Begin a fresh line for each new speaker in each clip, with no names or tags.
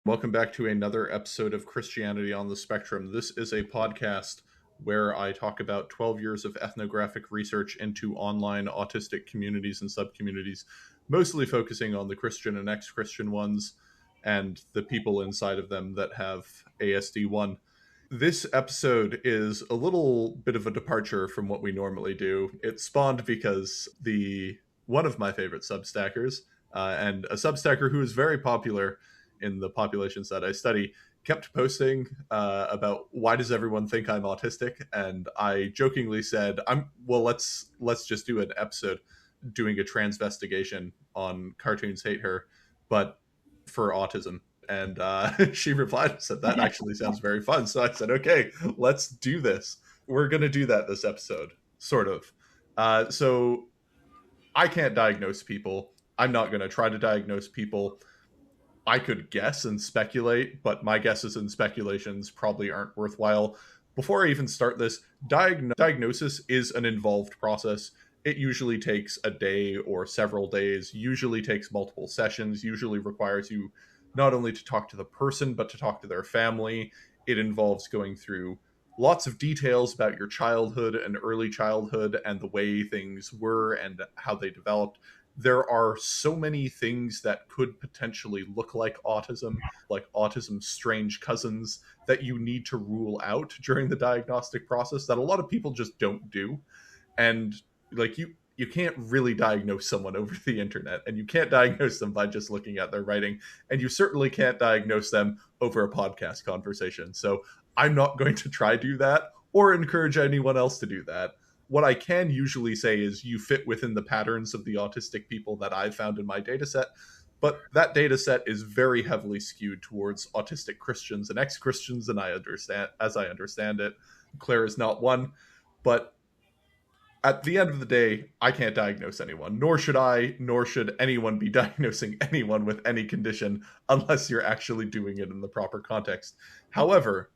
Welcome back to another episode of Christianity on the Spectrum. This is a podcast where I talk about 12 years of ethnographic research into online autistic communities and subcommunities, mostly focusing on the Christian and ex-Christian ones and the people inside of them that have ASD1. This episode is a little bit of a departure from what we normally do. It spawned because one of my favorite Substackers, and a Substacker who is very popular in the populations that I study, kept posting about why does everyone think I'm autistic, and I jokingly said, let's just do an episode doing a transvestigation on Cartoons Hate Her, but for autism. And she replied and said, that actually sounds very fun. So I said, okay, let's do this. We're going to do that this episode, sort of. So I can't diagnose people. I'm not going to try to diagnose people. I could guess and speculate, but my guesses and speculations probably aren't worthwhile. Before I even start this, diagnosis is an involved process. It usually takes a day or several days, usually takes multiple sessions, usually requires you not only to talk to the person, but to talk to their family. It involves going through lots of details about your childhood and early childhood and the way things were and how they developed. There are so many things that could potentially look like autism's strange cousins, that you need to rule out during the diagnostic process that a lot of people just don't do. And like you can't really diagnose someone over the internet, and you can't diagnose them by just looking at their writing, and you certainly can't diagnose them over a podcast conversation. So I'm not going to try do that or encourage anyone else to do that. What I can usually say is you fit within the patterns of the autistic people that I've found in my data set, but that data set is very heavily skewed towards autistic Christians and ex-Christians, and I understand it. Clare is not one, but at the end of the day, I can't diagnose anyone, nor should anyone be diagnosing anyone with any condition unless you're actually doing it in the proper context. However,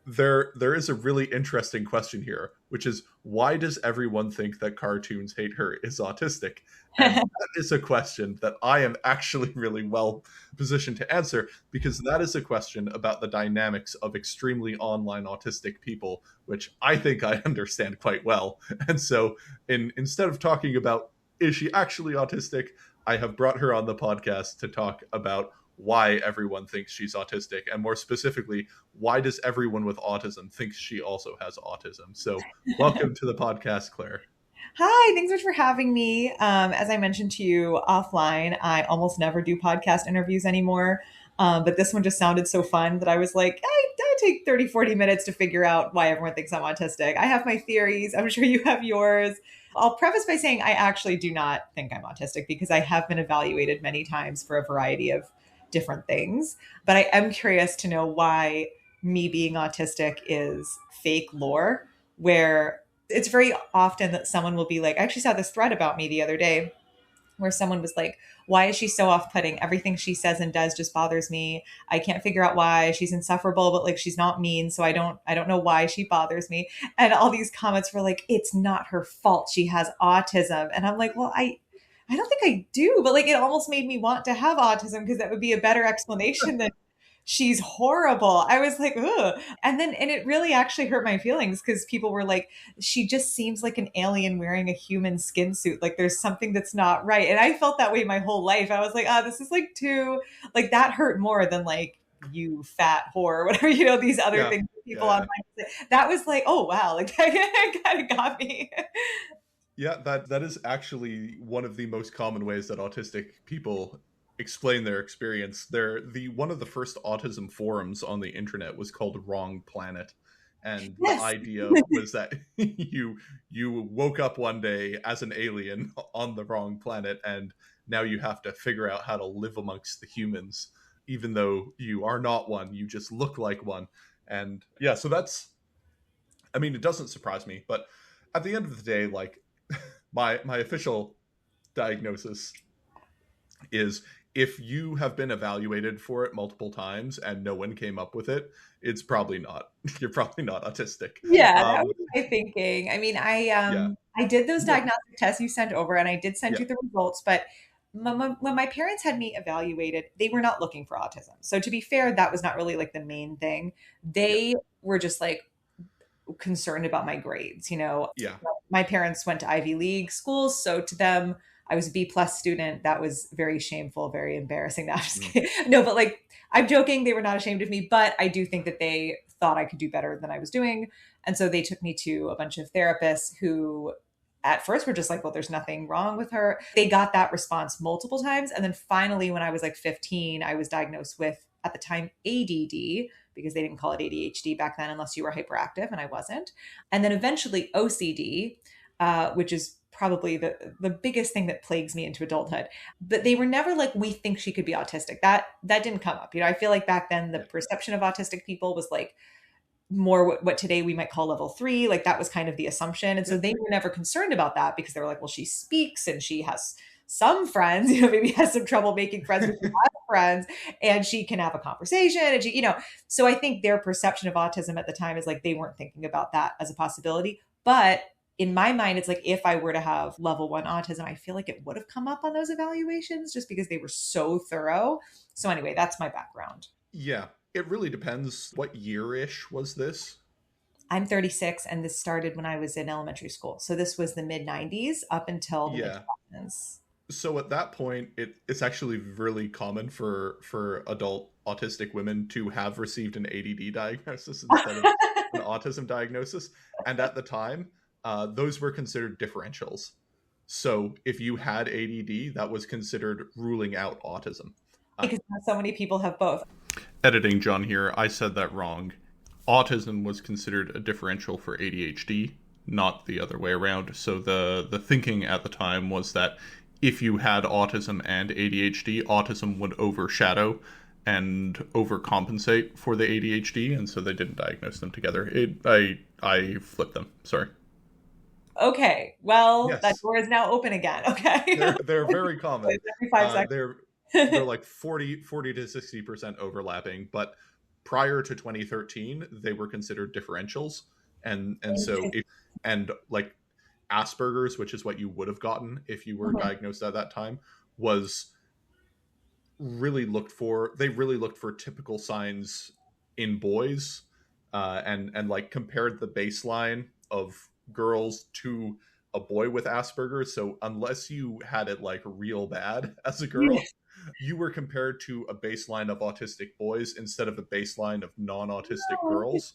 there is a really interesting question here, which is, why does everyone think that Cartoons Hate Her is autistic? And that is a question that I am actually really well positioned to answer, because that is a question about the dynamics of extremely online autistic people, which I think I understand quite well. And so instead of talking about, is she actually autistic, I have brought her on the podcast to talk about why everyone thinks she's autistic, and more specifically, why does everyone with autism think she also has autism? So welcome to the podcast, Clare.
Hi, thanks so much for having me. As I mentioned to you offline, I almost never do podcast interviews anymore. But this one just sounded so fun that I was like, I take 30, 40 minutes to figure out why everyone thinks I'm autistic. I have my theories. I'm sure you have yours. I'll preface by saying I actually do not think I'm autistic, because I have been evaluated many times for a variety of different things. But I am curious to know why me being autistic is fake lore, where it's very often that someone will be like, I actually saw this thread about me the other day where someone was like, why is she so off-putting? Everything she says and does just bothers me. I can't figure out why. She's insufferable, but like, she's not mean. So I don't know why she bothers me. And all these comments were like, it's not her fault. She has autism. And I'm like, well, I don't think I do, but like, it almost made me want to have autism, because that would be a better explanation than she's horrible. I was like, ugh. And it really actually hurt my feelings, because people were like, she just seems like an alien wearing a human skin suit. Like, there's something that's not right. And I felt that way my whole life. I was like, this is like too, like, that hurt more than like, you fat whore, or whatever, these other things people online say. That was like, oh wow, like that kind of got me.
Yeah, that is actually one of the most common ways that autistic people explain their experience. One of the first autism forums on the internet was called Wrong Planet. And yes. The idea was that you woke up one day as an alien on the wrong planet, and now you have to figure out how to live amongst the humans, even though you are not one, you just look like one. And yeah, so it doesn't surprise me, but at the end of the day, like, my official diagnosis is, if you have been evaluated for it multiple times and no one came up with it, you're probably not autistic.
Yeah, that was my thinking. I mean, I did those diagnostic tests you sent over, and I did send you the results, but when my parents had me evaluated, they were not looking for autism. So to be fair, that was not really like the main thing.
Yeah.
They were just like concerned about my grades.
Yeah.
My parents went to Ivy League schools, so to them, I was a B plus student. That was very shameful, very embarrassing. No, I'm just
Mm.
kidding. No, but like I'm joking. They were not ashamed of me, but I do think that they thought I could do better than I was doing, and so they took me to a bunch of therapists who. At first, were just like, well, there's nothing wrong with her. They got that response multiple times. And then finally, when I was like 15, I was diagnosed with, at the time, ADD, because they didn't call it ADHD back then unless you were hyperactive, and I wasn't. And then eventually OCD, which is probably the biggest thing that plagues me into adulthood. But they were never like, we think she could be autistic. That didn't come up. I feel like back then the
Yeah.
perception of autistic people was like more what today we might call level 3. Like that was kind of the assumption. And
Yeah.
so they were never concerned about that because they were like, well, she speaks and she has some friends, maybe has some trouble making friends with friends, and she can have a conversation, and so I think their perception of autism at the time is like they weren't thinking about that as a possibility. But in my mind, it's like if I were to have level 1 autism, I feel like it would have come up on those evaluations just because they were so thorough. So anyway, that's my background.
Yeah. It really depends. What year-ish was this?
I'm 36, and this started when I was in elementary school. So this was the mid 90s up until the mid
Yeah.
2000s.
So at that point, it's actually really common for adult autistic women to have received an ADD diagnosis instead of an autism diagnosis. And at the time, those were considered differentials. So if you had ADD, that was considered ruling out autism.
Because so many people have both.
Editing John here, I said that wrong. Autism was considered a differential for ADHD, not the other way around. So the thinking at the time was that if you had autism and ADHD, autism would overshadow and overcompensate for the ADHD, and so they didn't diagnose them together. I flipped them. Sorry.
Okay, well, that
Yes,
door is now open again. Okay.
they're very common.
Every 5 seconds.
They're like 40 to 60% overlapping, but prior to 2013, they were considered differentials, and so if and like Asperger's, which is what you would have gotten if you were diagnosed at that time, was they really looked for typical signs in boys, and like compared the baseline of girls to a boy with Asperger's. So unless you had it like real bad as a girl, you were compared to a baseline of autistic boys instead of a baseline of non-autistic girls.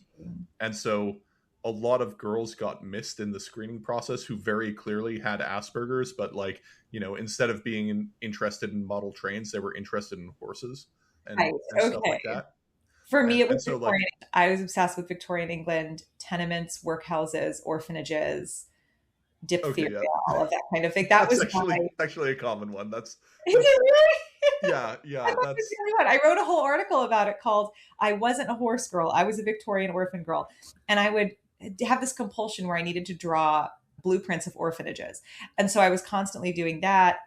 And so a lot of girls got missed in the screening process who very clearly had Asperger's, but like, instead of being interested in model trains, they were interested in horses
Right.
and stuff
Okay.
like that.
For me, it was
So
Victorian. I was obsessed with Victorian England, tenements, workhouses, orphanages,
okay,
diphtheria,
yeah,
all of that kind of thing. That
that's
was my.
actually a common one.
Is it really? I
Yeah,
thought it was
that's
the only one. I wrote a whole article about it called "I Wasn't a Horse Girl. I Was a Victorian Orphan Girl," and I would have this compulsion where I needed to draw blueprints of orphanages, and so I was constantly doing that.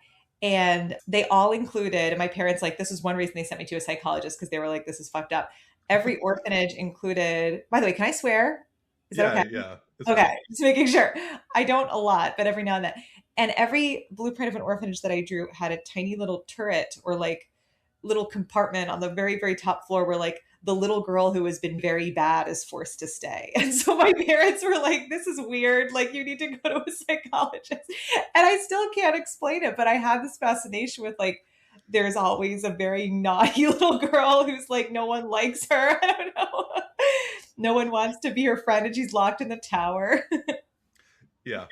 And they all included, and my parents, like, this is one reason they sent me to a psychologist because they were like, this is fucked up. Every orphanage included, by the way, can I swear? Is that okay?
yeah.
Okay, just making sure. I don't a lot, but every now and then. And every blueprint of an orphanage that I drew had a tiny little turret or like little compartment on the very, very top floor where like the little girl who has been very bad is forced to stay. And so my parents were like, this is weird. Like, you need to go to a psychologist. And I still can't explain it, but I have this fascination with like, there's always a very naughty little girl who's like, no one likes her. I don't know. No one wants to be her friend and she's locked in the tower.
Yeah.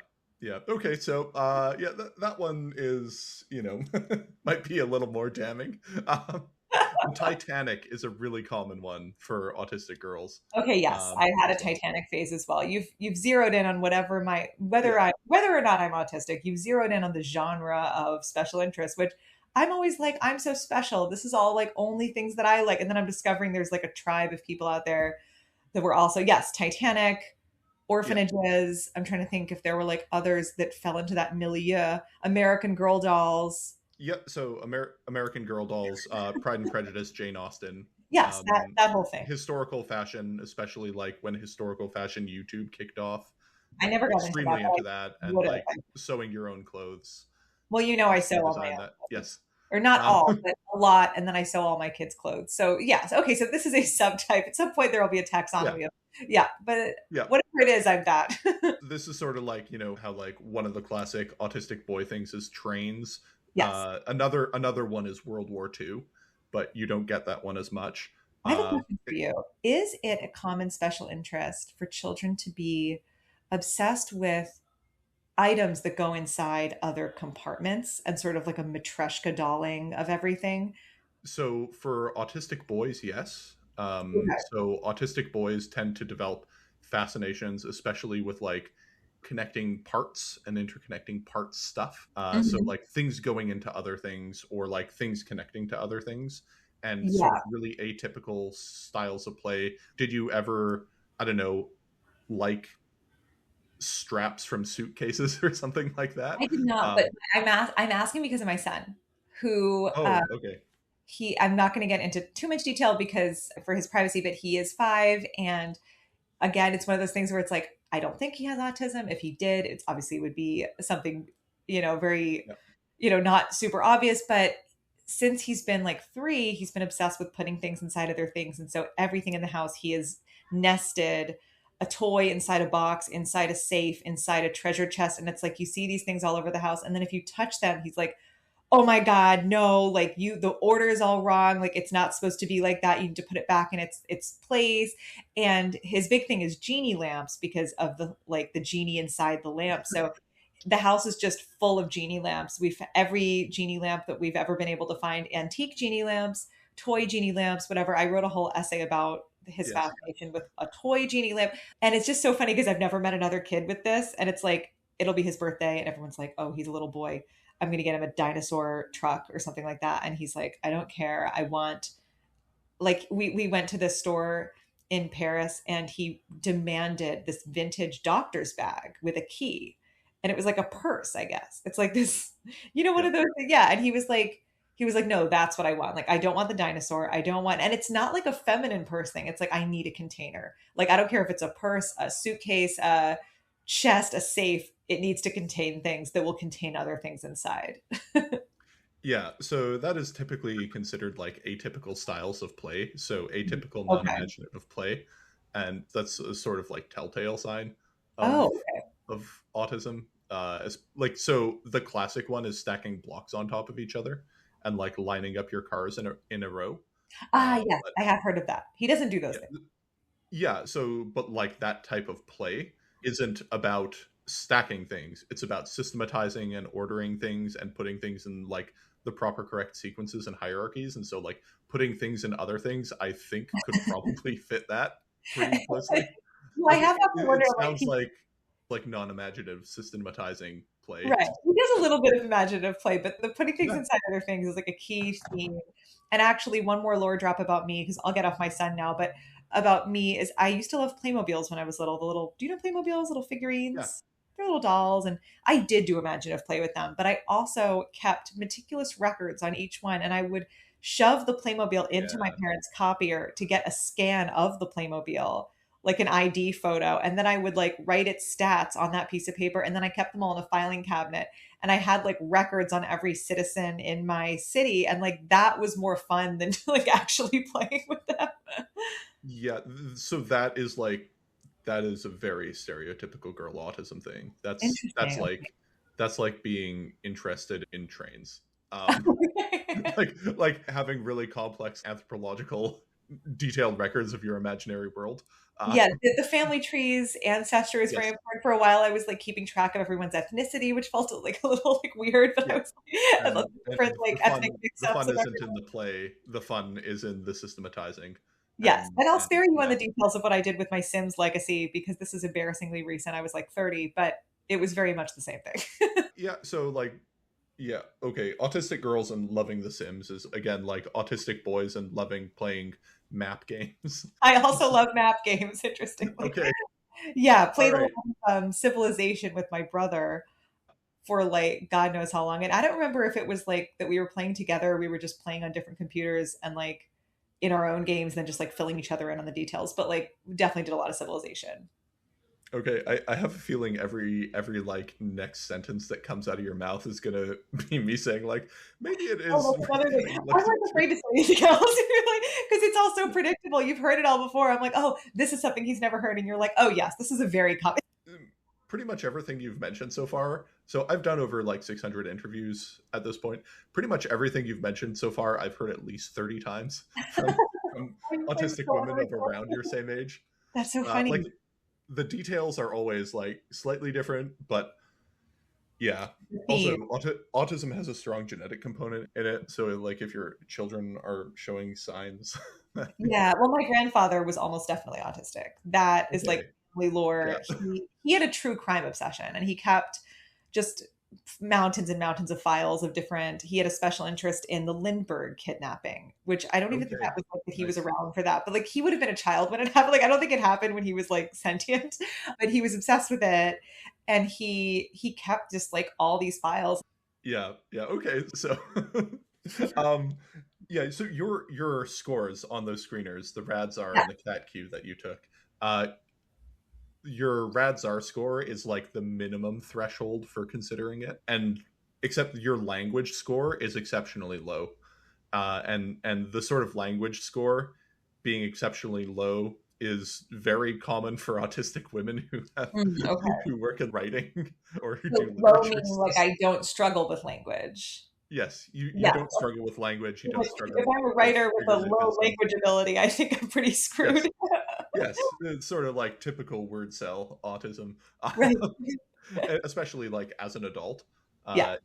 Okay, so yeah, that one is, might be a little more damning. Titanic is a really common one for autistic girls.
Okay, yes, I had a Titanic phase as well. You've zeroed in on whatever
Yeah.
whether or not I'm autistic, you've zeroed in on the genre of special interest, which I'm always like, I'm so special. This is all like only things that I like. And then I'm discovering there's like a tribe of people out there that were also, yes, Titanic,
Yeah.
orphanages. I'm trying to think if there were like others that fell into that milieu. American Girl dolls.
Yep. So American Girl dolls, Pride and Prejudice, Jane Austen,
Yes, that whole thing.
historical fashion, especially like when historical fashion YouTube kicked off.
I never got into
Extremely
that.
into that, and
Would have.
like sewing your own clothes.
Well, I sew
They
all my
designed
own
that.
clothes.
Yes.
Or not
Um,
all, but a lot, and then I sew all my kids' clothes. So yes, okay. So this is a subtype. At some point, there will be a
yeah.
taxonomy of yeah, but
Yeah.
whatever it is, I'm that.
This is sort of like, how like one of the classic autistic boy things is trains.
Yes.
Another one is World War II, but you don't get that one as much.
I have a
Um,
question for you. Is it a common special interest for children to be obsessed with items that go inside other compartments and sort of like a matryoshka dolling of everything?
so for autistic boys, yes.
Okay.
So autistic boys tend to develop fascinations, especially with like connecting parts and interconnecting parts stuff. So
Mhm.
like things going into other things or like things connecting to other things and sort of
Yeah,
really atypical styles of play. Did you ever, I don't know, like straps from suitcases or something like that?
I did not, but
Um,
I'm asking because of my son, who
oh, okay.
I'm not going to get into too much detail because for his privacy, but he is 5, and again, it's one of those things where it's like, I don't think he has autism. If he did, it's obviously would be something, very,
Yeah.
not super obvious. But since he's been like 3, he's been obsessed with putting things inside other things. And so everything in the house, he has nested a toy inside a box, inside a safe, inside a treasure chest. And it's like you see these things all over the house. And then if you touch them, he's like, oh my God, no, like the order is all wrong. Like it's not supposed to be like that. You need to put it back in its place. And his big thing is genie lamps because of the genie inside the lamp. So the house is just full of genie lamps. We've every genie lamp that we've ever been able to find, antique genie lamps, toy genie lamps, whatever. I wrote a whole essay about his
Yes.
fascination with a toy genie lamp. And it's just so funny because I've never met another kid with this. And it's like, it'll be his birthday, and everyone's like, oh, he's a little boy. I'm going to get him a dinosaur truck or something like that. And he's like, I don't care. I want, like, we went to this store in Paris, and he demanded this vintage doctor's bag with a key. And it was like a purse, I guess. It's like this, one
Yeah.
of those, yeah. And he was like, no, that's what I want. Like, I don't want the dinosaur. I don't want, and it's not like a feminine purse thing. It's like, I need a container. Like, I don't care if it's a purse, a suitcase, a chest, a safe. It needs to contain things that will contain other things inside.
Yeah, so that is typically considered like atypical styles of play. So atypical
Okay.
non-imaginative play, and that's a sort of like telltale sign of
Oh,
autism. As like so, the classic one is stacking blocks on top of each other and like lining up your cars in a row.
yes,
But
I have heard of that. He doesn't do those
yeah,
things.
yeah. So, but like that type of play isn't about stacking things. It's about systematizing and ordering things and putting things in like the proper correct sequences and hierarchies. And so, like putting things in other things, I think could probably fit that pretty closely.
Well, I
Like
have often
it
wondered, like,
sounds like non-imaginative systematizing play.
right. He does a little bit of imaginative play, but the putting things
Yeah,
inside other things is like a key theme. And actually, one more lore drop about me, because I'll get off my son now, but about me is I used to love Playmobiles when I was little. Do you know Playmobiles, little
yeah,
figurines? They're little dolls. And I did do imaginative play with them, but I also kept meticulous records on each one. And I would shove the Playmobil into my
yeah,
parents' copier to get a scan of the Playmobil, like an ID photo. And then I would like write its stats on that piece of paper. And then I kept them all in a filing cabinet. And I had like records on every citizen in my city. And like that was more fun than like actually playing with them.
yeah. So that is a very stereotypical girl autism thing.
Interesting.
That's like being interested in trains. Um, like having really complex anthropological detailed records of your imaginary world.
Yeah, the family trees, ancestry is very
Yes,
important. For a while, I was like keeping track of everyone's ethnicity, which felt like a little like weird, but I
yeah,
was like, I love
and
different like ethnic
the
mix-ups
fun
of
isn't in
everyone.
the play. The fun is in the systematizing,
Yes, and I'll
and
spare you on
yeah,
the details of what I did with my Sims legacy because this is embarrassingly recent. I was like 30, but it was very much the same thing.
yeah. So like yeah, okay. Autistic girls and loving The Sims is again like autistic boys and loving playing map games.
I also love map games, interestingly.
Okay,
Yeah,
all
played a lot
right.
of Civilization with my brother for like God knows how long. And I don't remember if it was like that we were playing together, or we were just playing on different computers and like in our own games, then just like filling each other in on the details. But like definitely did a lot of Civilization.
Okay, I have a feeling every like next sentence that comes out of your mouth is gonna be me saying like maybe it
Oh,
is
that's another thing.
like
I'm like afraid to say anything else, because it's all so predictable. You've heard it all before. I'm like, oh, this is something he's never heard, and you're like, oh yes, this is a very common.
pretty much everything you've mentioned so far. So I've done over like 600 interviews at this point. Pretty much everything you've mentioned so far, I've heard at least 30 times from
I'm
autistic
so
women of around your same age.
That's so
Like
funny.
the details are always like slightly different, but yeah.
The
Also,
theme.
autism has a strong genetic component in it. So, like, if your children are showing signs,
Yeah, well, my grandfather was almost definitely autistic. That is like
okay,
family
yeah,
lore. He had a true crime obsession, and he kept just mountains and mountains of files of different. He had a special interest in the Lindbergh kidnapping, which I don't even think that
okay,
was like that he was
nice,
around for that. But like he would have been a child when it happened. Like I don't think it happened when he was like sentient, but he was obsessed with it, and he kept just like all these files.
yeah, yeah, okay. So, um, yeah, so your scores on those screeners, the RADSAR
Yeah.
and the CAT-Q that you took, uh, your RADSAR score is like the minimum threshold for considering it, and except your language score is exceptionally low. And the sort of language score being exceptionally low is very common for autistic women who have
Okay.
who work in writing or who
So
do
low
literature
meaning like
stuff.
I don't struggle with language.
Yes, you
Yeah.
don't struggle with language, you
Like,
don't
if
struggle
I'm a
with
writer with a
figurative
low
wisdom.
language ability, I think I'm pretty
Yes,
screwed.
yes, it's sort of like typical word cell autism.
Right.
Especially like as an adult,
Yeah.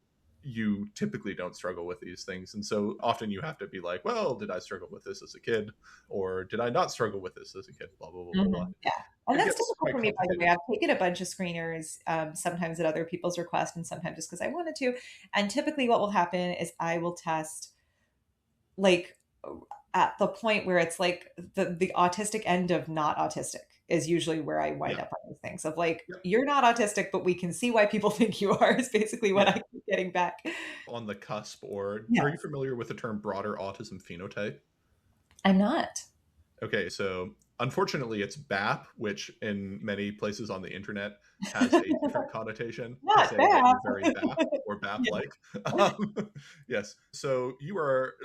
you typically don't struggle with these things, and so often you have to be like, well, did I struggle with this as a kid, or did I not struggle with this as a kid, blah blah blah blah blah.
Yeah. And
It
that's
gets
typical
quite
for me, by the way.
complicated.
I've taken a bunch of screeners, sometimes at other people's request and sometimes just because I wanted to. And typically what will happen is I will test like at the point where it's like the autistic end of not autistic is usually where I wind
Yeah,
up on these things of like,
yeah,
you're not autistic, but we can see why people think you are, is basically what I
yeah,
keep getting back.
on the cusp. Or
Yeah.
are you familiar with the term broader autism phenotype?
I'm not.
Okay, so unfortunately it's BAP, which in many places on the internet has a different connotation to
Not
say that
bad.
you're very BAP or
Yeah.
BAP-like. Um, yes, so you are,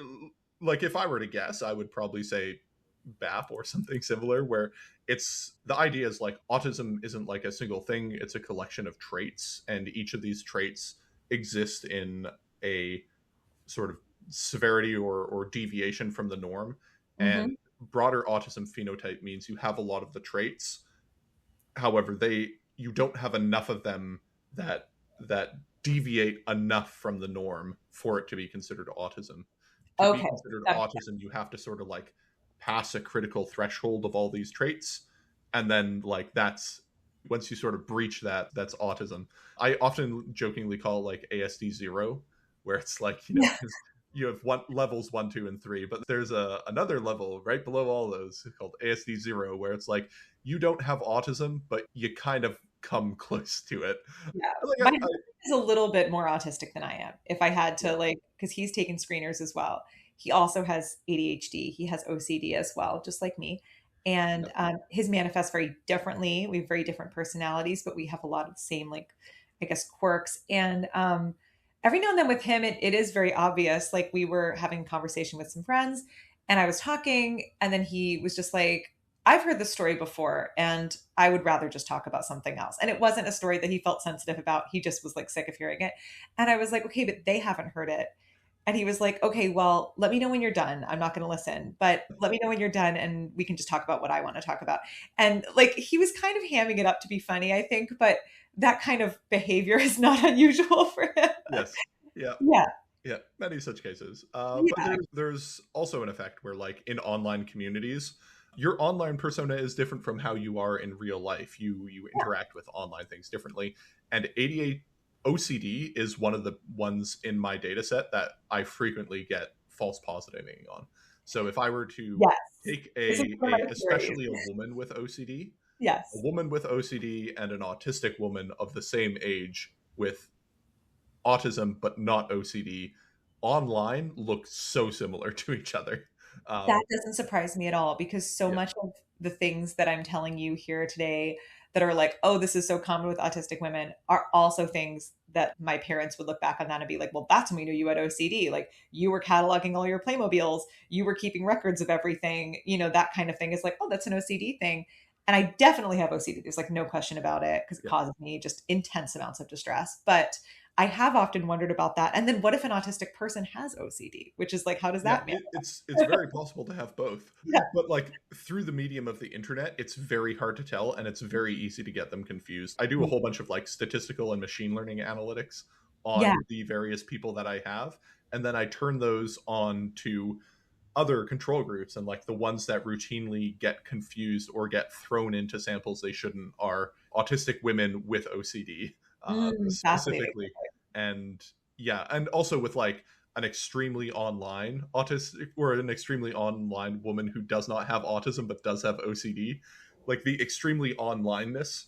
like, if I were to guess, I would probably say BAP or something similar, where it's the idea is like autism isn't like a single thing, it's a collection of traits, and each of these traits exist in a sort of severity or deviation from the norm. And
Hmm.
broader autism phenotype means you have a lot of the traits, however they you don't have enough of them that deviate enough from the norm for it to be considered autism. To be
Okay.
considered
That-
autism, you have to sort of like pass a critical threshold of all these traits, and then like that's once you sort of breach that, that's autism. I often jokingly call it like ASD 0, where it's like, you know,
yeah.
because you have one levels 1, 2, and 3, but there's another level right below all those called ASD 0, where it's like you don't have autism, but you kind of come close to it.
Yeah.
Like
My husband is a little bit more autistic than I am. If I had to
yeah,
like, because he's taken screeners as well. He also has ADHD. He has OCD as well, just like me.
yeah,
And his manifests very differently. We have very different personalities, but we have a lot of the same, like, I guess, quirks. And every now and then with him, it is very obvious. Like we were having a conversation with some friends, and I was talking, and then he was just like, I've heard this story before and I would rather just talk about something else. And it wasn't a story that he felt sensitive about. He just was like sick of hearing it. And I was like, okay, but they haven't heard it. And he was like, okay, well, let me know when you're done. I'm not going to listen, but let me know when you're done and we can just talk about what I want to talk about. And like he was kind of hamming it up to be funny, I think, but that kind of behavior is not unusual for him.
yes, yeah.
Yeah.
Yeah, many such cases. But
Yeah.
there's also an effect where, like, in online communities, your online persona is different from how you are in real life. You interact with online things differently, and 88 OCD is one of the ones in my data set that I frequently get false positiving on. So if I were to
Yes.
take
This is one of my theories.
especially a woman with OCD, a
Yes.
woman with OCD and an autistic woman of the same age with autism but not OCD online look so similar to each other.
That
Um,
doesn't surprise me at all because so
yeah,
much of the things that I'm telling you here today that are like, oh, this is so common with autistic women, are also things that my parents would look back on that and be like, well, that's when we knew you had OCD. Like you were cataloging all your Playmobiles, you were keeping records of everything, that kind of thing is like, oh, that's an OCD thing. And I definitely have OCD. There's like no question about it because it
Yeah.
causes me just intense amounts of distress. But I have often wondered about that. And then what if an autistic person has OCD, which is like, how does
Yeah,
that manifest?
it's very possible to have both,
Yeah.
but like through the medium of the internet, it's very hard to tell, and it's very easy to get them confused. I do a whole bunch of like statistical and machine learning analytics
Yeah.
on the various people that I have, and then I turn those on to other control groups, and like the ones that routinely get confused or get thrown into samples they shouldn't are autistic women with OCD,
Fascinating.
specifically. And yeah, and also with like an extremely online autistic or an extremely online woman who does not have autism but does have OCD, like the extremely onlineness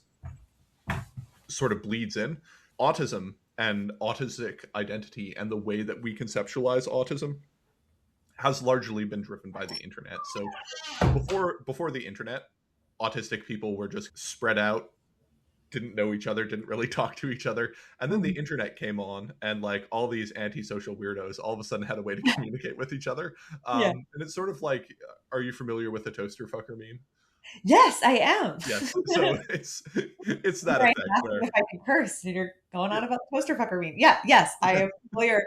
sort of bleeds in. Autism and autistic identity and the way that we conceptualize autism has largely been driven by the internet. So before the internet, autistic people were just spread out, didn't know each other, didn't really talk to each other. And then the
Mhm.
internet came on, and like all these antisocial weirdos all of a sudden had a way to communicate with each other.
Yeah.
And it's sort of like, are you familiar with the toaster fucker meme?
Yes, I am.
Yes. So it's that
Right.
effect
Asking
where
if I can curse, and you're going
yeah.
on about the poster fucker meme. Yeah. Yes, I am familiar.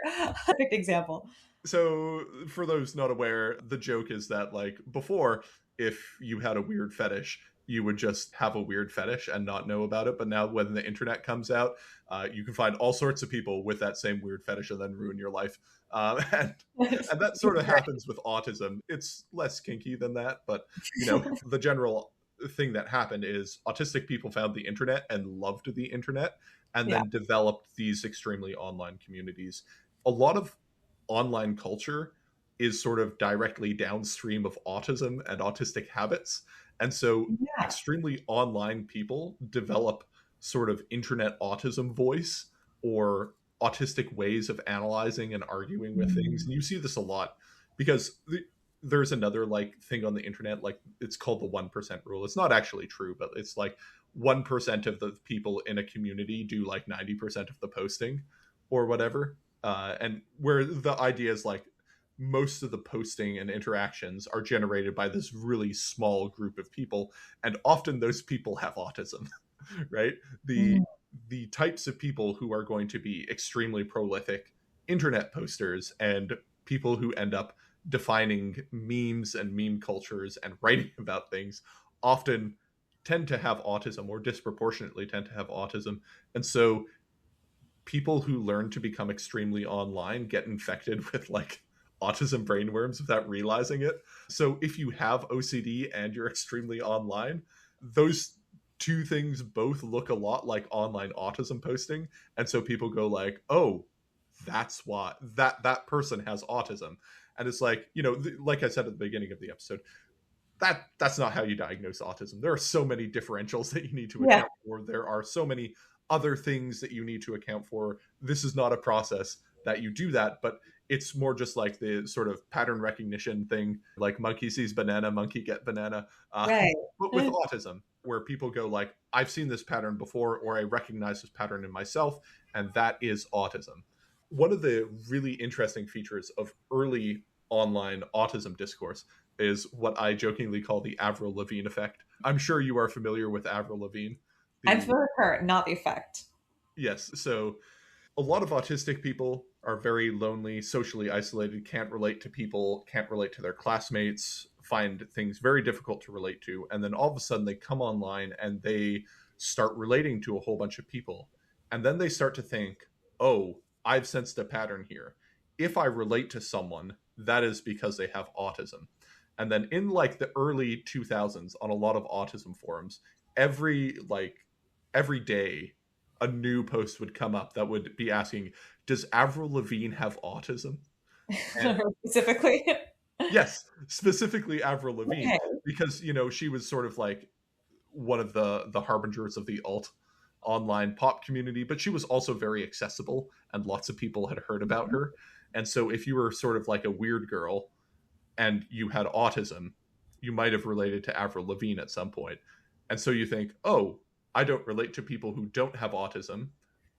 Perfect example.
So for those not aware, the joke is that like before, if you had a weird fetish, you would just have a weird fetish and not know about it. But now when the internet comes out, you can find all sorts of people with that same weird fetish and then ruin your life. And that sort of happens with autism. It's less kinky than that, but the general thing that happened is autistic people found the internet and loved the internet and
Yeah.
then developed these extremely online communities. A lot of online culture is sort of directly downstream of autism and autistic habits. And so
Yeah.
extremely online people develop sort of internet autism voice or autistic ways of analyzing and arguing with things.
Mm.
And you see this a lot because there's another like thing on the internet, like it's called the 1% rule. It's not actually true, but it's like 1% of the people in a community do like 90% of the posting or whatever. And where the idea is like most of the posting and interactions are generated by this really small group of people, and often those people have autism. Right? the
Mm.
the types of people who are going to be extremely prolific internet posters and people who end up defining memes and meme cultures and writing about things often tend to have autism or disproportionately tend to have autism. And so people who learn to become extremely online get infected with like autism brainworms without realizing it. So if you have OCD and you're extremely online, those two things both look a lot like online autism posting. And so people go like, "Oh, that's why that person has autism." And it's like, like I said at the beginning of the episode, that's not how you diagnose autism. There are so many differentials that you need to
Yeah.
account for. There are so many other things that you need to account for. This is not a process that you do that, but it's more just like the sort of pattern recognition thing, like monkey sees banana, monkey get banana.
Right.
But with autism, where people go like, I've seen this pattern before, or I recognize this pattern in myself, and that is autism. One of the really interesting features of early online autism discourse is what I jokingly call the Avril Lavigne effect. I'm sure you are familiar with Avril Lavigne.
I'm
The
familiar with her, not the effect.
Yes, so a lot of autistic people are very lonely, socially isolated, can't relate to people, can't relate to their classmates, find things very difficult to relate to, and then all of a sudden they come online and they start relating to a whole bunch of people. And then they start to think, "Oh, I've sensed a pattern here. If I relate to someone, that is because they have autism." And then in like the early 2000s on a lot of autism forums, every day a new post would come up that would be asking, "Does Avril Lavigne have autism?" And
Specifically.
yes, specifically Avril Lavigne,
Okay.
because she was sort of like one of the harbingers of the alt online pop community, but she was also very accessible, and lots of people had heard about her. And so if you were sort of like a weird girl and you had autism, you might have related to Avril Lavigne at some point. And so you think, oh, I don't relate to people who don't have autism.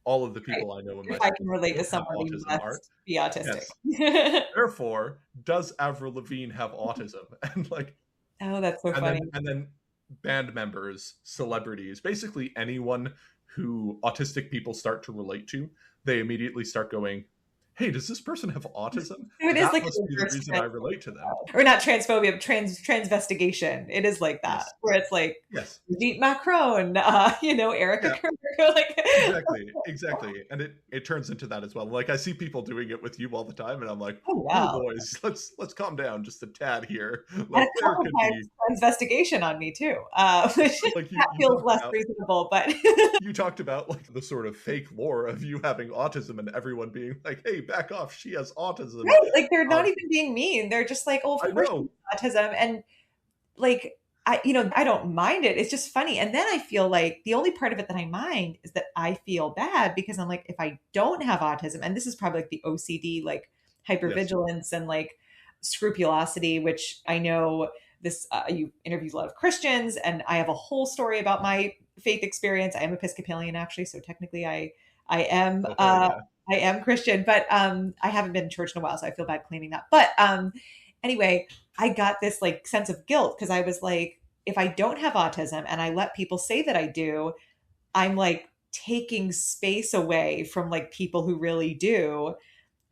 All of the
Right.
people I know in my
If I can relate to
don't have
someone, you
autism are.
must be autistic.
Yes. Therefore, does Avril Lavigne have autism? And like,
Oh, that's so funny.
and then band members, celebrities, basically anyone who autistic people start to relate to, they immediately start going, hey, does this person have autism?
It is
That
like
must be the reason I relate to them.
or not transphobia, but transvestigation. It is like that,
Yes.
where it's like
Yes.
Deep Macron, Erica
Yeah.
Kerr, like
Exactly. And it turns into that as well. Like I see people doing it with you all the time, and I'm like,
oh wow.
oh boys, let's calm down just a tad here.
And
Like
a
there
couple
could
times investigation on me too, which
like
that feels less
about,
reasonable, but
you talked about like the sort of fake lore of you having autism and everyone being like, hey, back off, she has autism.
right, like they're not even being mean. They're just like, oh,
I
of course
know.
autism, and like I don't mind it. It's just funny. And then I feel like the only part of it that I mind is that I feel bad because I'm like, if I don't have autism, and this is probably like the OCD, like hypervigilance and like scrupulosity, which I know this, you interview a lot of Christians, and I have a whole story about my faith experience. I am Episcopalian actually. So technically I am,
Okay, yeah.
I am Christian, but I haven't been in church in a while, so I feel bad claiming that. But anyway, I got this like sense of guilt because I was like, if I don't have autism and I let people say that I do, I'm like taking space away from like people who really do.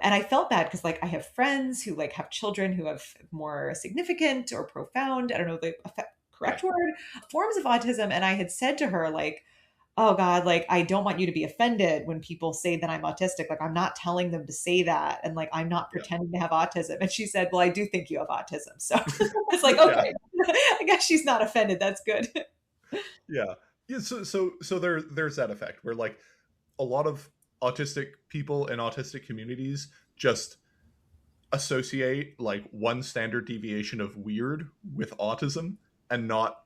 And I felt bad because like I have friends who like have children who have more significant or profound, I don't know the correct word, forms of autism. And I had said to her, like, oh God, like I don't want you to be offended when people say that I'm autistic. Like I'm not telling them to say that. And like I'm not pretending to have autism. And she said, well, I do think you have autism. So it's like, okay, I guess she's not offended. That's good.
Yeah. So there's that effect where like a lot of autistic people in autistic communities just associate like one standard deviation of weird with autism and not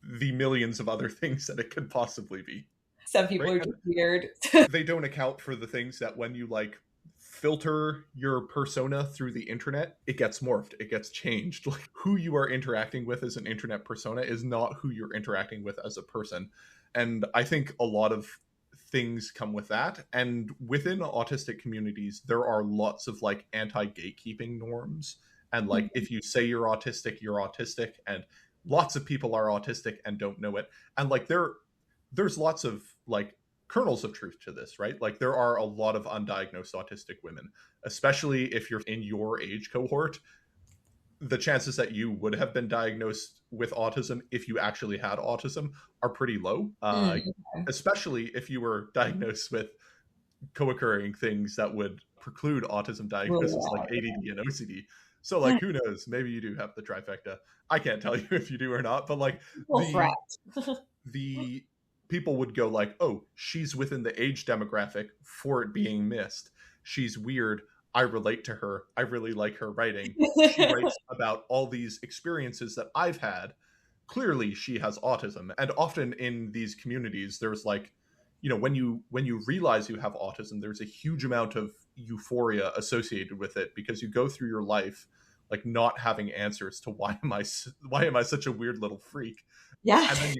the millions of other things that it could possibly be.
Some people
Right?
are just weird.
They don't account for the things that when you like filter your persona through the internet, it gets morphed, it gets changed. Like who you are interacting with as an internet persona is not who you're interacting with as a person. And I think a lot of things come with that. And within autistic communities, there are lots of like anti-gatekeeping norms. And like if you say you're autistic, and lots of people are autistic and don't know it. And like there's lots of like kernels of truth to this, right? Like there are a lot of undiagnosed autistic women, especially if you're in your age cohort. The chances that you would have been diagnosed with autism if you actually had autism are pretty low, especially if you were diagnosed with co-occurring things that would preclude autism diagnosis, like ADD and OCD. So like, who knows? Maybe you do have the trifecta. I can't tell you if you do or not, but like the people would go like, oh, she's within the age demographic for it being missed. She's weird. I relate to her. I really like her writing. She writes about all these experiences that I've had. Clearly, she has autism. And often in these communities, there's like, when you realize you have autism, there's a huge amount of euphoria associated with it because you go through your life like not having answers to why am I such a weird little freak.
Yeah.
And then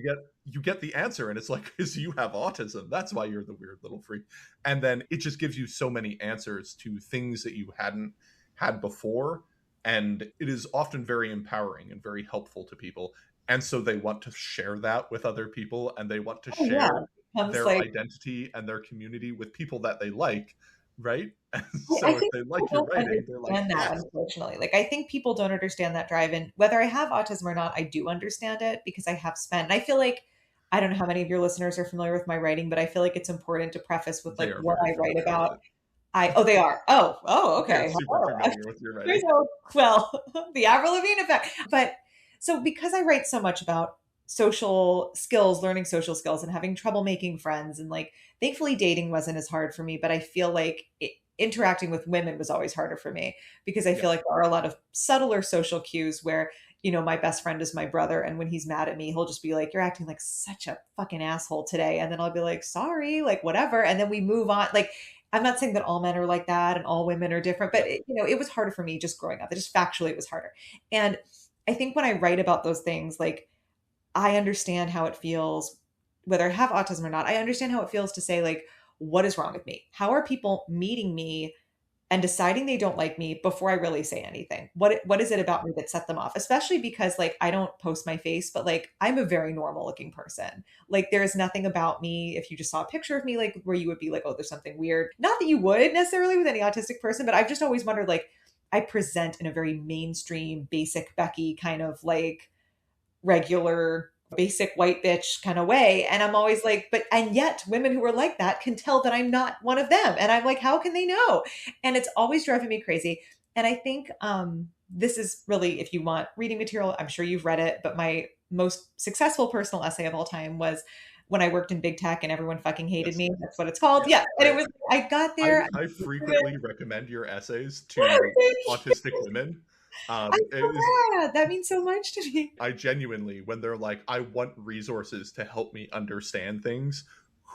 you get the answer, and it's like, because you have autism, that's why you're the weird little freak. And then it just gives you so many answers to things that you hadn't had before, and it is often very empowering and very helpful to people. And so they want to share that with other people, and they want to share their identity and their community with people that they like, right? And so if they like your writing, they're like,
that, unfortunately. Like I think people don't understand that drive, and whether I have autism or not, I do understand it because I have spent, and I feel like, I don't know how many of your listeners are familiar with my writing, but I feel like it's important to preface with like what I write about. They are. Oh, okay.
Super familiar with your writing.
Well, the Avril Lavigne effect. But so because I write so much about social skills, learning social skills, and having trouble making friends, and like thankfully dating wasn't as hard for me, but I feel like interacting with women was always harder for me because I feel like there are a lot of subtler social cues where, my best friend is my brother, and when he's mad at me, he'll just be like, you're acting like such a fucking asshole today. And then I'll be like, sorry, like whatever. And then we move on. Like, I'm not saying that all men are like that and all women are different, but it was harder for me just growing up. Just factually, it was harder. And I think when I write about those things, like I understand how it feels, whether I have autism or not. I understand how it feels to say, like, what is wrong with me? How are people meeting me and deciding they don't like me before I really say anything? What is it about me that set them off? Especially because like I don't post my face, but like I'm a very normal looking person. Like there's nothing about me, if you just saw a picture of me, like where you would be like, oh, there's something weird. Not that you would necessarily with any autistic person, but I've just always wondered, like, I present in a very mainstream, basic Becky kind of like regular basic white bitch kind of way, and I'm always like, but and yet women who are like that can tell that I'm not one of them, and I'm like, how can they know? And it's always driving me crazy. And I think this is really, if you want reading material, I'm sure you've read it, but my most successful personal essay of all time was when I worked in big tech and everyone fucking hated
Yes.
me. That's what it's called.
Yeah.
Yeah. And it was, I got there.
I frequently recommend your essays to autistic women.
I'm
It
so
is,
glad. That means so much to me.
I genuinely, when they're like, I want resources to help me understand things,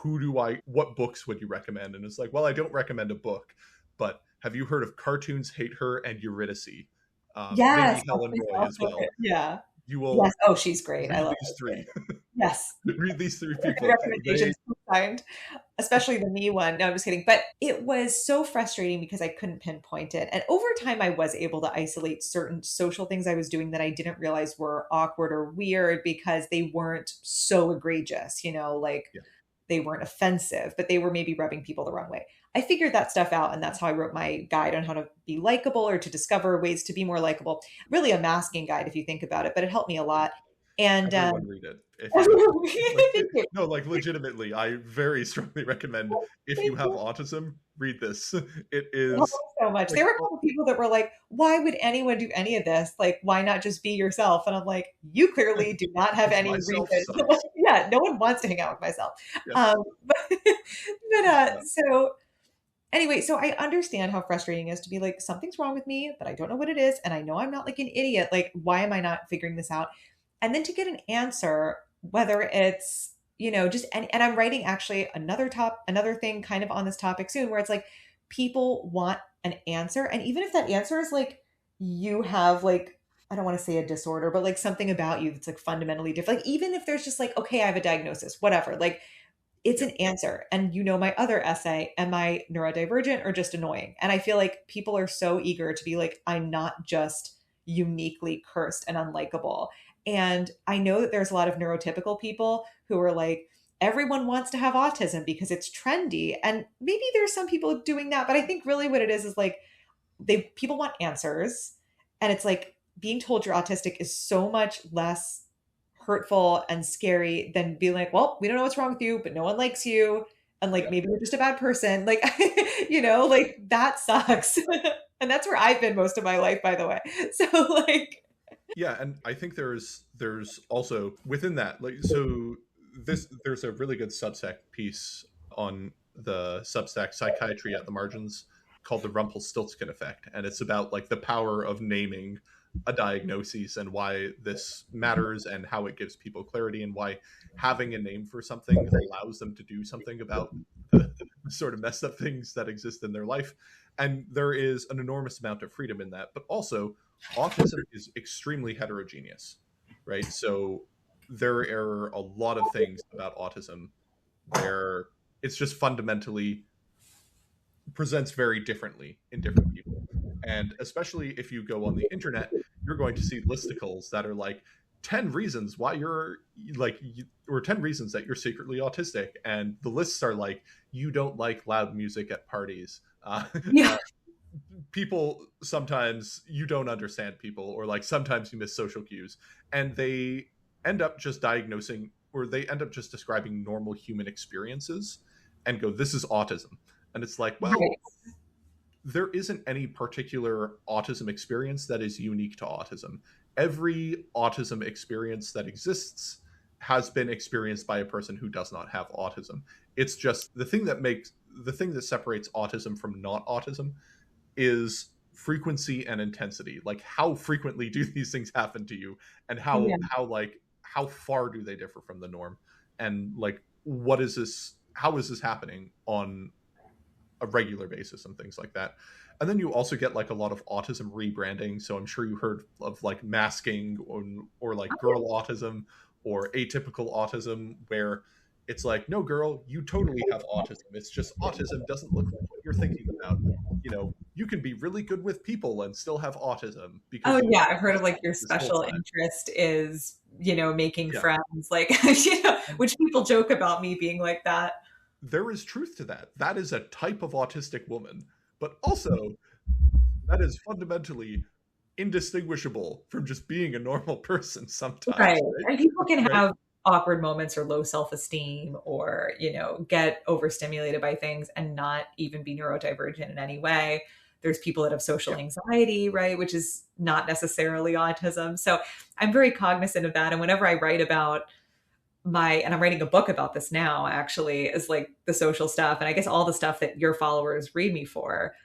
what books would you recommend? And it's like, well, I don't recommend a book, but have you heard of Cartoons Hate Her and Eurydice?
Yes.
Maybe Helen Roy as well.
Yeah.
You
Yes.
will
Oh, she's great. I
read
love
these
her.
three.
Yes.
Read these three
Good
people.
recommendations signed, especially the me one. No, I'm just kidding. But it was so frustrating because I couldn't pinpoint it. And over time, I was able to isolate certain social things I was doing that I didn't realize were awkward or weird because they weren't so egregious, like
Yeah,
they weren't offensive, but they were maybe rubbing people the wrong way. I figured that stuff out, and that's how I wrote my guide on how to be likable or to discover ways to be more likable. Really a masking guide if you think about it, but it helped me a lot. And
everyone read it. If you like,
thank you.
no, like legitimately, I very strongly recommend if you
Thank
have
you.
autism, read this. It
It helped
is
me so much.
like,
There were a couple people that were like, "Why would anyone do any of this? Like, why not just be yourself?" And I'm like, "You clearly do not have any
myself
reason."
sucks.
Yeah, no one wants to hang out with myself.
Yeah,
But,
yeah,
so anyway, so I understand how frustrating it is to be like, something's wrong with me, but I don't know what it is, and I know I'm not like an idiot. Like, why am I not figuring this out? And then to get an answer, whether it's just, and I'm writing actually another thing kind of on this topic soon, where it's like people want an answer, and even if that answer is like you have like, I don't want to say a disorder, but like something about you that's like fundamentally different, like even if there's just like, okay, I have a diagnosis, whatever, like it's
yeah.
an answer. And my other essay, am I neurodivergent or just annoying? And I feel like people are so eager to be like, I'm not just uniquely cursed and unlikable. And I know that there's a lot of neurotypical people who are like, everyone wants to have autism because it's trendy. And maybe there's some people doing that, but I think really what it is like people want answers. And it's like being told you're autistic is so much less hurtful and scary than being like, well, we don't know what's wrong with you, but no one likes you. And like,
Yeah.
maybe you're just a bad person. Like, like that sucks. And that's where I've been most of my life, by the way. So like,
Yeah, and I think there's also within that, like, so there's a really good Substack piece on the Substack Psychiatry at the Margins called the Rumpelstiltskin effect, and it's about like the power of naming a diagnosis and why this matters and how it gives people clarity and why having a name for something allows them to do something about the sort of messed up things that exist in their life. And there is an enormous amount of freedom in that, but also autism is extremely heterogeneous, right? So there are a lot of things about autism where it's just fundamentally presents very differently in different people. And especially if you go on the internet, you're going to see listicles that are like 10 reasons why you're like, or 10 reasons that you're secretly autistic. And the lists are like, you don't like loud music at parties.
yeah,
People sometimes you don't understand people, or like sometimes you miss social cues, and they end up just diagnosing, or they end up just describing normal human experiences and go, this is autism. And it's like, well,
right.
there isn't any particular autism experience that is unique to autism. Every autism experience that exists has been experienced by a person who does not have autism. It's just the thing that separates autism from not autism is frequency and intensity. Like, how frequently do these things happen to you, and
Yeah.
how far do they differ from the norm, and like, how is this happening on a regular basis and things like that. And then you also get like a lot of autism rebranding. So I'm sure you heard of like masking or like girl autism or atypical autism, where it's like, no, girl, you totally have autism. It's just autism doesn't look like what you're thinking about. You know, you can be really good with people and still have autism because
Oh
you
yeah, I've heard of like your
this whole
special
time.
interest is, making
Yeah.
friends, like, which people joke about me being like that.
There is truth to that. That is a type of autistic woman, but also that is fundamentally indistinguishable from just being a normal person sometimes,
Right.
right?
And people can
Right?
have awkward moments or low self-esteem or, get overstimulated by things and not even be neurodivergent in any way. There's people that have social
Yeah.
anxiety, right, which is not necessarily autism. So I'm very cognizant of that. And whenever I write about and I'm writing a book about this now, actually, is like the social stuff. And I guess all the stuff that your followers read me for,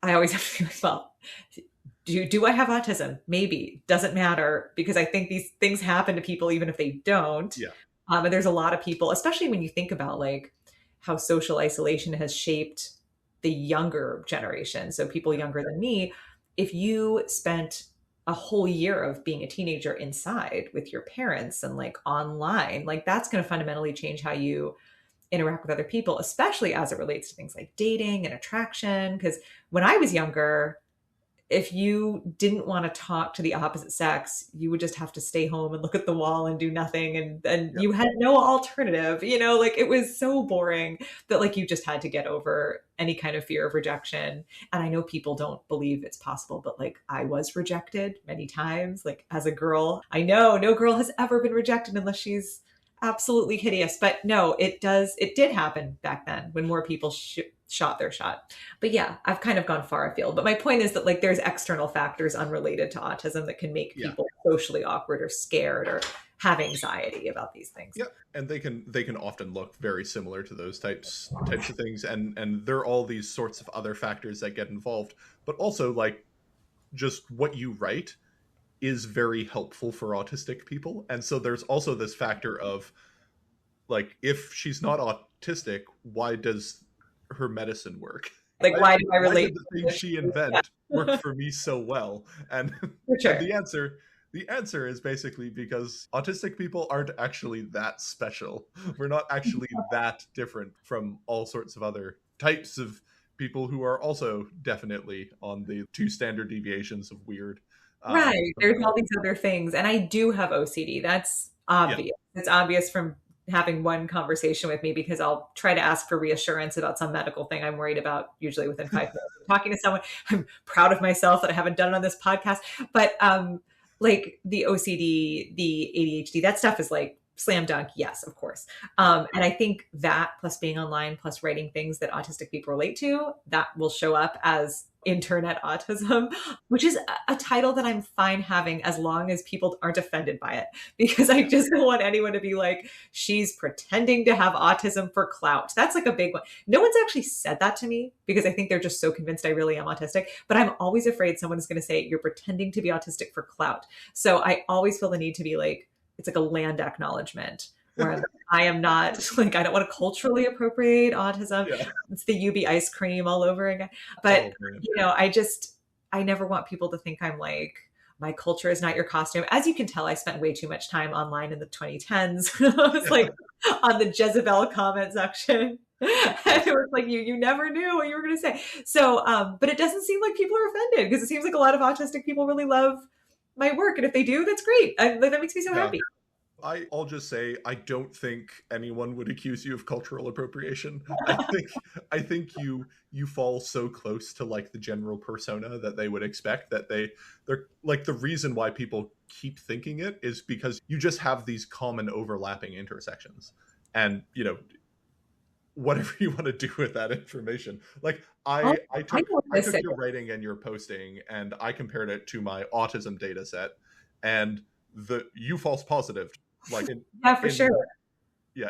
I always have to be like, well, do I have autism? Maybe. Doesn't matter, because I think these things happen to people even if they don't.
Yeah.
And there's a lot of people, especially when you think about like how social isolation has shaped the younger generation. So people younger than me, if you spent a whole year of being a teenager inside with your parents and like online, like that's going to fundamentally change how you interact with other people, especially as it relates to things like dating and attraction. Because when I was younger, if you didn't want to talk to the opposite sex, you would just have to stay home and look at the wall and do nothing. And
Yeah.
you had no alternative, like it was so boring that like you just had to get over any kind of fear of rejection. And I know people don't believe it's possible, but like I was rejected many times, like as a girl. I know no girl has ever been rejected unless she's absolutely hideous. But no, it did happen back then when more people shot their shot. But yeah, I've kind of gone far afield. But my point is that like there's external factors unrelated to autism that can make
Yeah.
people socially awkward or scared or have anxiety about these things.
Yeah. And they can often look very similar to those types of things. And there are all these sorts of other factors that get involved. But also like just what you write is very helpful for autistic people. And so there's also this factor of like, if she's not autistic, why does her medicine work?
Like,
Why,
why do I
why
relate
did the
to
things
this?
she
Yeah,
invent work for me so well? And
for
and
sure.
the answer is basically because autistic people aren't actually that special. We're not actually that different from all sorts of other types of people who are also definitely on the two standard deviations of weird.
Right. There's
Somewhere.
all these other things. And I do have OCD. That's
Yeah.
obvious. It's obvious from having one conversation with me, because I'll try to ask for reassurance about some medical thing I'm worried about, usually within 5 minutes of talking to someone. I'm proud of myself that I haven't done it on this podcast. But like the OCD, the ADHD, that stuff is like slam dunk. Yes, of course. And I think that plus being online, plus writing things that autistic people relate to, that will show up as internet autism, which is a title that I'm fine having as long as people aren't offended by it. Because I just don't want anyone to be like, she's pretending to have autism for clout. That's like a big one. No one's actually said that to me because I think they're just so convinced I really am autistic. But I'm always afraid someone is going to say, you're pretending to be autistic for clout. So I always feel the need to be like, it's like a land acknowledgement where I am not like, I don't want to culturally appropriate autism.
Yeah.
It's the UB ice cream all over again. But,
Oh, man.
I never want people to think I'm like, my culture is not your costume. As you can tell, I spent way too much time online in the 2010s. I was like on the Jezebel comment section. And it was like, you never knew what you were going to say. So, but it doesn't seem like people are offended, because it seems like a lot of autistic people really love my work. And if they do, that's great. That makes me so
Yeah.
happy.
I'll just say I don't think anyone would accuse you of cultural appropriation. I think you fall so close to like the general persona that they would expect, that they're like, the reason why people keep thinking it is because you just have these common overlapping intersections. And whatever you want to do with that information. Like
Oh,
I
I know
took
what
I
this
took
is.
your writing and your posting and I compared it to my autism data set, and you false positive, like
Yeah, for sure.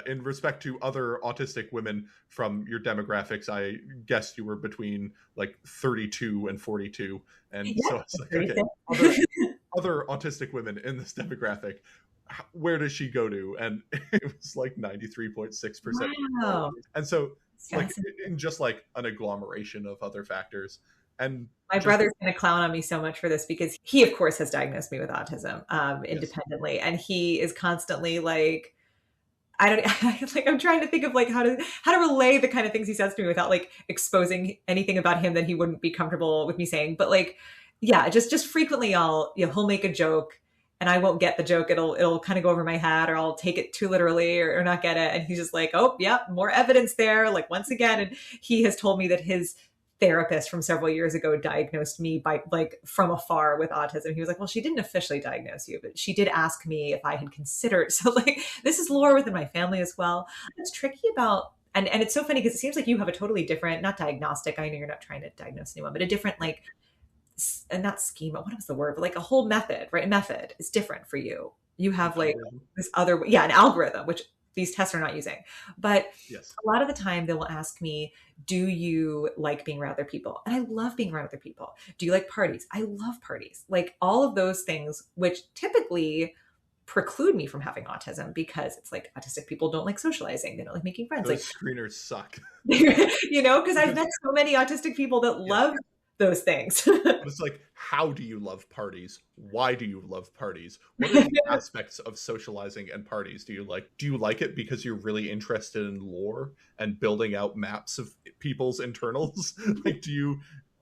in respect to other autistic women from your demographics. I guessed you were between like 32 and 42, and
Yeah,
so it's
that's
like,
very
okay,
thin.
other autistic women in this demographic, where does she go to? And it was like 93.6%.
Wow.
And so
It's
like
fascinating.
in just like an agglomeration of other factors. And
My
just
brother's going to clown on me so much for this because he, of course, has diagnosed me with autism
yes,
independently, and he is constantly like, I don't like I'm trying to think of like how to relay the kind of things he says to me without like exposing anything about him that he wouldn't be comfortable with me saying. But like, yeah, just frequently he'll make a joke and I won't get the joke. It'll kind of go over my head, or I'll take it too literally, or not get it. And he's just like, oh yeah, more evidence there. Like once again, and he has told me that his therapist from several years ago diagnosed me by like from afar with autism. He was like, well, she didn't officially diagnose you, but she did ask me if I had considered. So like this is lore within my family as well. It's tricky about, and it's so funny because it seems like you have a totally different, not diagnostic, I know you're not trying to diagnose anyone, but a different like, and not schema, what was the word, but like a whole method, right? Method is different for you. You have like this other, yeah, an algorithm, which these tests are not using. But
yes,
a lot of the time they will ask me, do you like being around other people? And I love being around other people. Do you like parties? I love parties. Like all of those things, which typically preclude me from having autism because it's like autistic people don't like socializing. They don't like making friends.
those
Like,
screeners suck.
because I've
Because
met so many autistic people that
yes,
love those things.
but it's like, how do you love parties? Why do you love parties? What are the aspects of socializing and parties do you like? Do you like it because you're really interested in lore and building out maps of people's internals? Like,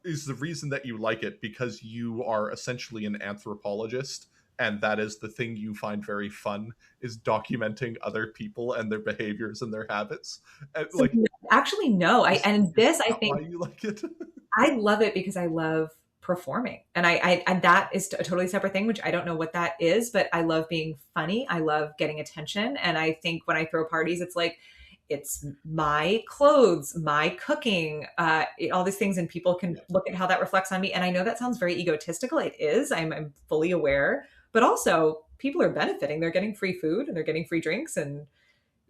is the reason that you like it because you are essentially an anthropologist, and that is the thing you find very fun, is documenting other people and their behaviors and their habits? And
So,
like,
actually, no.
is
I
that why
think
you like it?
I love it because I love performing. And and that is a totally separate thing, which I don't know what that is, but I love being funny. I love getting attention. And I think when I throw parties, it's like, it's my clothes, my cooking, all these things, and people can
Yeah.
look at how that reflects on me. And I know that sounds very egotistical. It is. I'm fully aware, but also people are benefiting. They're getting free food and they're getting free drinks and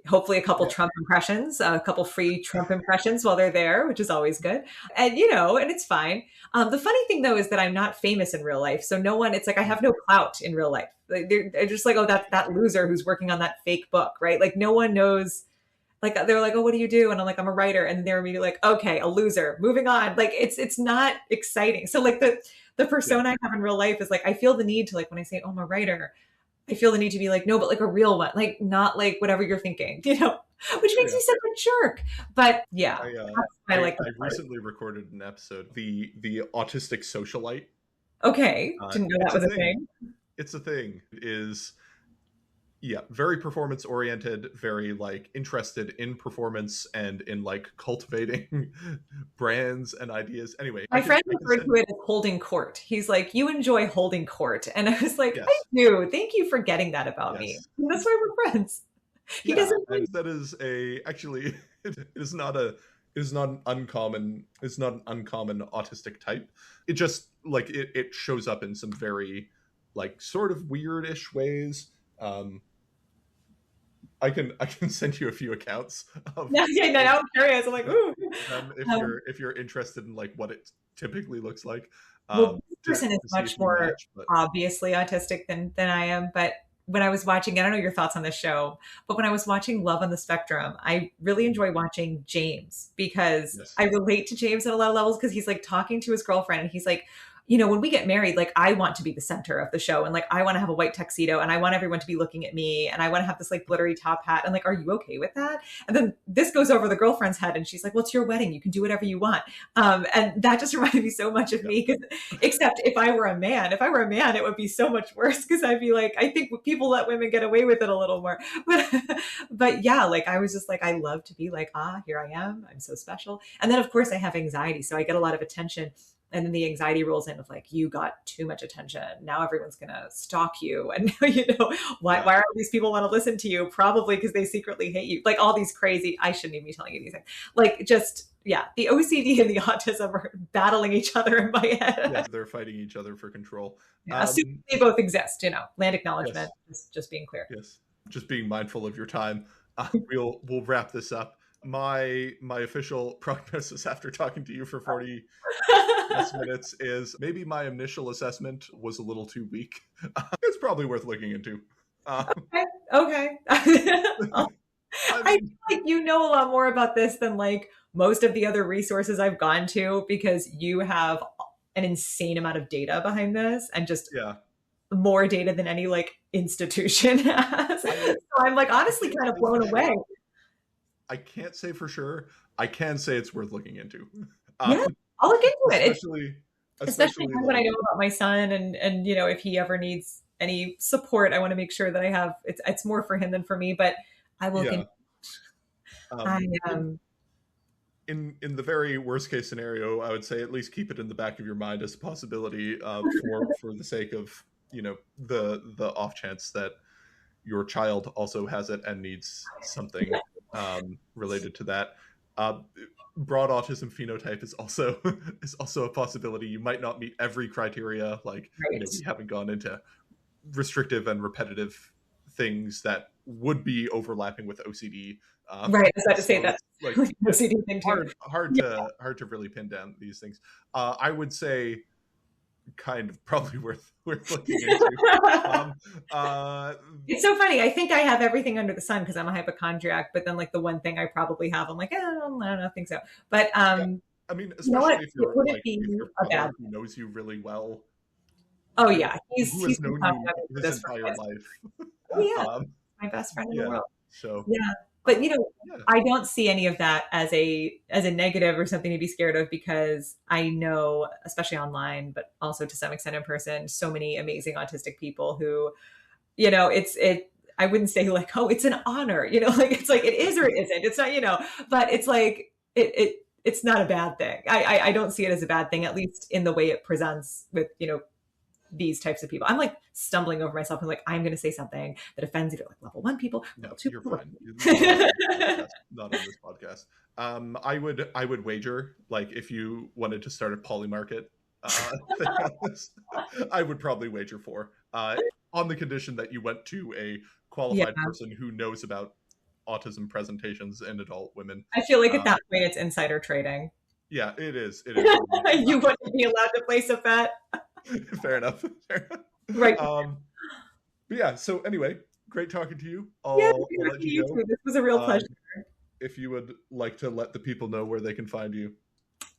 hopefully a couple
Yeah.
Trump impressions, a couple free Trump impressions while they're there, which is always good. And, and it's fine. The funny thing though, is that I'm not famous in real life. So no one, it's like, I have no clout in real life. Like, they're just like, oh, that loser who's working on that fake book, right? Like no one knows, like, they're like, oh, what do you do? And I'm like, I'm a writer. And they're immediately like, okay, a loser, moving on. Like, it's not exciting. So like the
Yeah.
persona I have in real life is like, I feel the need to, like, when I say, oh, I'm a writer, I feel the need to be like, no, but like a real one, like not like whatever you're thinking, which makes
Yeah.
me such a jerk. But yeah, I like
I
that part.
recently recorded an episode, the autistic socialite.
Okay, didn't know
It's
that
a
was a
thing.
thing.
It's a thing. It is, yeah, very performance oriented, very like interested in performance and in like cultivating brands and ideas. Anyway,
My friend
I can
referred
send.
to it as holding court. He's like, you enjoy holding court. And I was like, I
Yes,
do. Thank you for getting that about me.
yes,
And that's why we're friends. He
yeah,
doesn't.
and that is a actually it is not a is not an uncommon is not an uncommon autistic type. It just like it shows up in some very like sort of weirdish ways. Um, I can send you a few accounts of
Yeah, yeah, now I'm curious. I'm like, ooh. Um,
if you're interested in like what it typically looks like,
well, this
to
person is
see if
much
you
more
match. But
obviously autistic than I am. But when I was watching, I don't know your thoughts on this show, but when I was watching Love on the Spectrum, I really enjoy watching James because
yes,
I relate to James at a lot of levels because he's like talking to his girlfriend and he's like, when we get married, like I want to be the center of the show and like I want to have a white tuxedo and I want everyone to be looking at me and I want to have this like glittery top hat and like, are you okay with that? And then this goes over the girlfriend's head and she's like, well, it's your wedding. You can do whatever you want. And that just reminded me so much of
yeah,
me because except if I were a man, it would be so much worse because I'd be like, I think people let women get away with it a little more. But, but yeah, like I was just like, I love to be like, here I am. I'm so special. And then of course I have anxiety. So I get a lot of attention. And then the anxiety rolls in of like, you got too much attention. Now everyone's going to stalk you. And now, why
yeah,
are all these people want to listen to you? Probably because they secretly hate you. Like all these crazy, I shouldn't even be telling you these things. Like just, yeah, the OCD and the autism are battling each other in my head.
yes, they're fighting each other for control.
Yeah, assuming they both exist, land acknowledgement,
Yes,
just being clear.
yes, just being mindful of your time. We'll wrap this up. My official prognosis after talking to you for 40 plus minutes is maybe my initial assessment was a little too weak. It's probably worth looking into. Um,
Okay.
I
I
mean,
feel like you know a lot more about this than like most of the other resources I've gone to because you have an insane amount of data behind this, and just
Yeah.
more data than any like institution has.
I
So I'm like
I
honestly
can't
kind of
say
blown
for
away.
sure. I can't say for sure. I can say it's worth looking into.
Yeah,
Um,
I'll look into it. It's
especially
especially
especially
when I
like,
know about my son, and you know, if he ever needs any support, I want to make sure that I have it's more for him than for me, but I will look
yeah.
in. I
In in the very worst case scenario, I would say at least keep it in the back of your mind as a possibility, for the sake of, the off chance that your child also has it and needs something related to that. Uh, Broad autism phenotype is also is also a possibility. You might not meet every criteria. Like,
right.
we haven't gone into restrictive and repetitive things that would be overlapping with OCD.
Right. I was about to say
So
that
it's like,
like
yeah,
OCD thing too. Yeah.
hard to really pin down these things. I would say kind of probably worth looking into. Um, uh,
It's so funny. I think I have everything under the sun because I'm a hypochondriac, but then like the one thing I probably have, I'm like, I don't think so. But
yeah, I mean,
you know what?
especially if
It
you're
wouldn't
like,
be
if your
a bad
brother who
thing.
knows you really well,
Oh
who
yeah,
who
he's
has
been
known
talking
you
about me for
his
this for
entire
quite.
life.
Oh yeah,
um,
my best friend in the
yeah,
world.
so
Yeah. But you know,
yeah,
I don't see any of that as a negative or something to be scared of, because I know, especially online, but also to some extent in person, so many amazing autistic people who, you know, I wouldn't say like, oh, it's an honor, you know, like it's like it is or it isn't. It's not, you know, but it's like it's not a bad thing. I don't see it as a bad thing, at least in the way it presents with, you know, these types of people. I'm like stumbling over myself and like, I'm going to say something that offends either like level one people,
no,
level two
you're
people.
fine. Not on this podcast. Not on this podcast. I would wager, like, if you wanted to start a poly market thing on this, I would probably wager for, on the condition that you went to a
Yeah.
qualified person who knows about autism presentations in adult women.
I feel like at
Um,
that point it's insider trading.
yeah, it is. It is very much
You wouldn't be allowed to place a bet.
fair enough. Fair
Right.
enough. But yeah. So anyway, great talking to you.
Yeah,
I'll let you
you
go.
too. This was a real pleasure.
If you would like to let the people know where they can find you.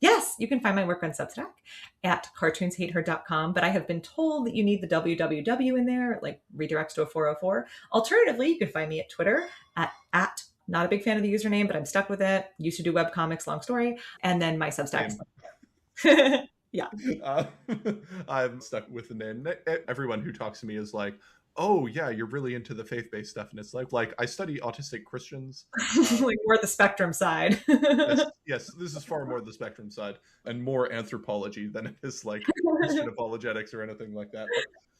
Yes, you can find my work on Substack at cartoonshateher.com, but I have been told that you need the www in there, it like redirects to a 404. Alternatively, you can find me at Twitter at not a big fan of the username, but I'm stuck with it. Used to do webcomics, long story. And then my Substack. Yeah.
Uh, I'm stuck with the name. Everyone who talks to me is like, "Oh yeah, you're really into the faith-based stuff," and it's like I study autistic Christians.
Like more the spectrum side.
Yes, yes, this is far more the spectrum side and more anthropology than it is like Christian apologetics or anything like that.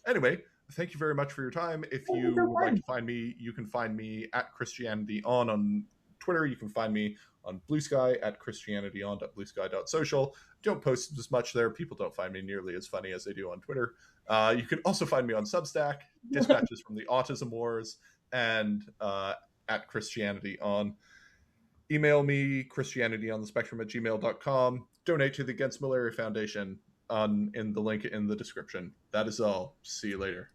But anyway, thank you very much for your time. If you
So
would like
fun.
to find me, you can find me at Christianity on Twitter. You can find me on Blue Sky at christianityon.bluesky.social. Don't post as much there. People don't find me nearly as funny as they do on Twitter. You can also find me on Substack, Dispatches from the Autism Wars, and at Christianity on. Email me, christianityonthespectrum@gmail.com. Donate to the Against Malaria Foundation in the link in the description. That is all. See you later.